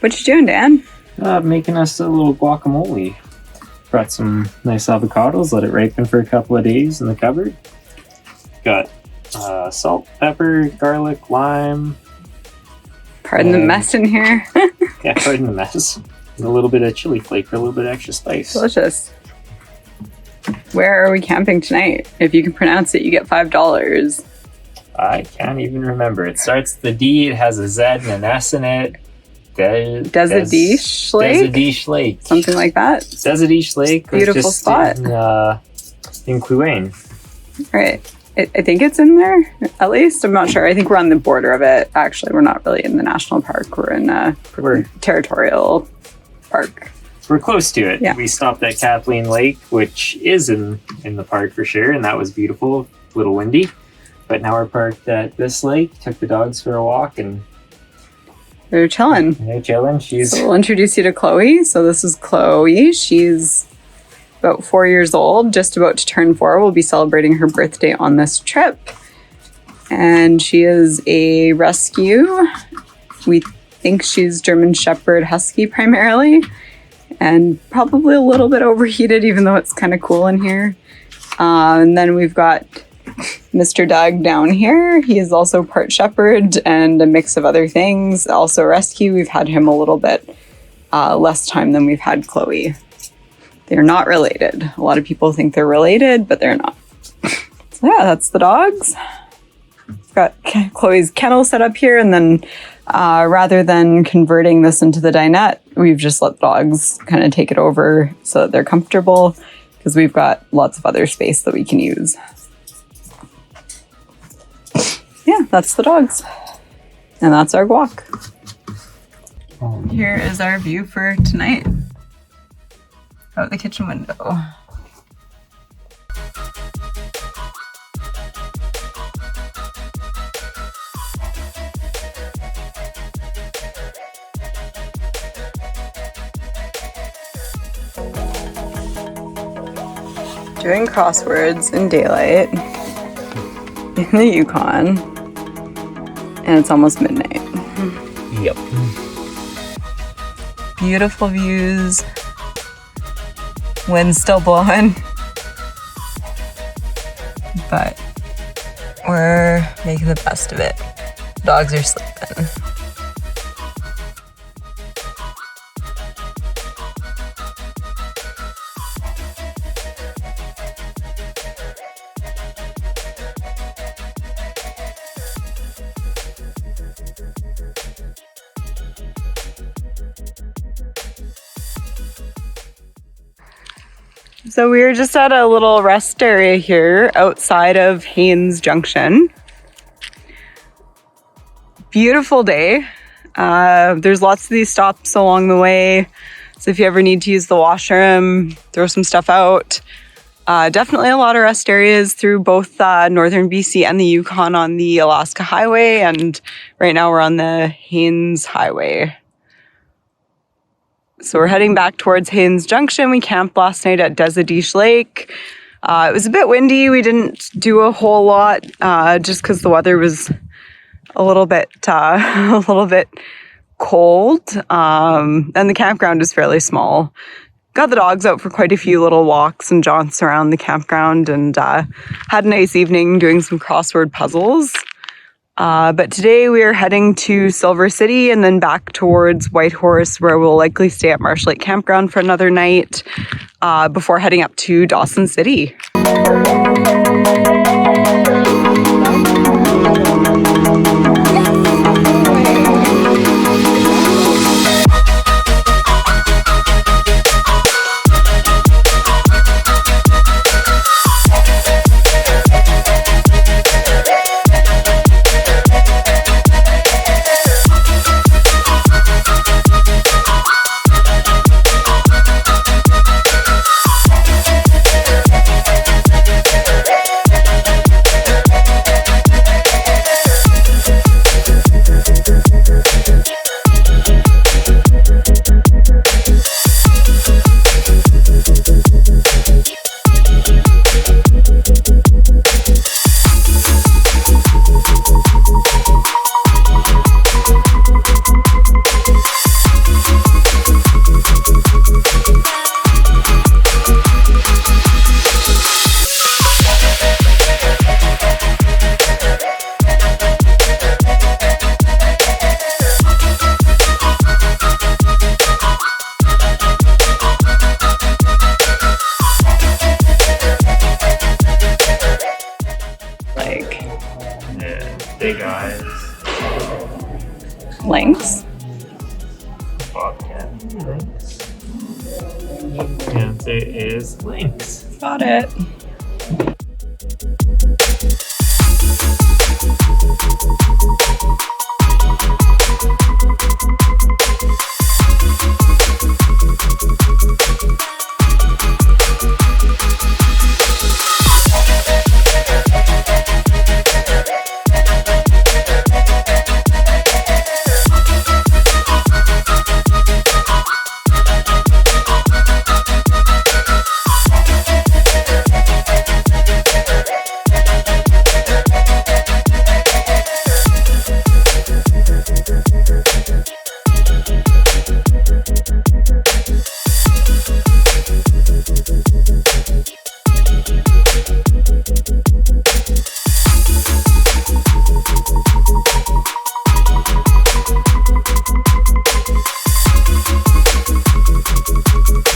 What you doing, Dan? Making us a little guacamole. Brought some nice avocados, let it ripen for a couple of days in the cupboard. Got salt, pepper, garlic, lime. Pardon the mess in here. Yeah, pardon the mess. And a little bit of chili flake for a little bit of extra spice. Delicious. Where are we camping tonight? If you can pronounce it, you get $5. I can't even remember. It starts with the D, it has a Z and an S in it. Desadiche Lake? Desadiche Lake. Something like that. Desadiche Lake. Beautiful spot. In Kluane. Right. I think it's in there, at least. I'm not sure. I think we're on the border of it. Actually, we're not really in the national park. We're in a territorial park. We're close to it. Yeah. We stopped at Kathleen Lake, which is in the park for sure, and that was beautiful. A little windy. But now we're parked at this lake, took the dogs for a walk, and they're chilling. So we'll introduce you to Chloe. So this is Chloe. She's about 4 years old, just about to turn 4. We'll be celebrating her birthday on this trip. And she is a rescue. We think she's German Shepherd Husky primarily. And probably a little bit overheated, even though it's kind of cool in here. And then we've got Mr. Doug down here. He is also part shepherd and a mix of other things. Also rescue. We've had him a little bit less time than we've had Chloe. They're not related. A lot of people think they're related, but they're not. So yeah, that's the dogs. Got Chloe's kennel set up here, and then rather than converting this into the dinette, we've just let the dogs kind of take it over so that they're comfortable, because we've got lots of other space that we can use. Yeah, that's the dogs. And that's our guac. Here is our view for tonight. Out the kitchen window. Doing crosswords in daylight in the Yukon, and it's almost midnight. Yep. Beautiful views. Wind's still blowing, but we're making the best of it. Dogs are sleeping. So we were just at a little rest area here outside of Haines Junction. Beautiful day. There's lots of these stops along the way. So if you ever need to use the washroom, throw some stuff out. Definitely a lot of rest areas through both northern BC and the Yukon on the Alaska Highway. And right now we're on the Haines Highway. So we're heading back towards Haines Junction. We camped last night at Desadiche Lake. It was a bit windy. We didn't do a whole lot just because the weather was a little bit cold. And the campground is fairly small. Got the dogs out for quite a few little walks and jaunts around the campground, and had a nice evening doing some crossword puzzles. But today we are heading to Silver City and then back towards Whitehorse, where we'll likely stay at Marsh Lake Campground for another night before heading up to Dawson City. The answer is lynx. Got it.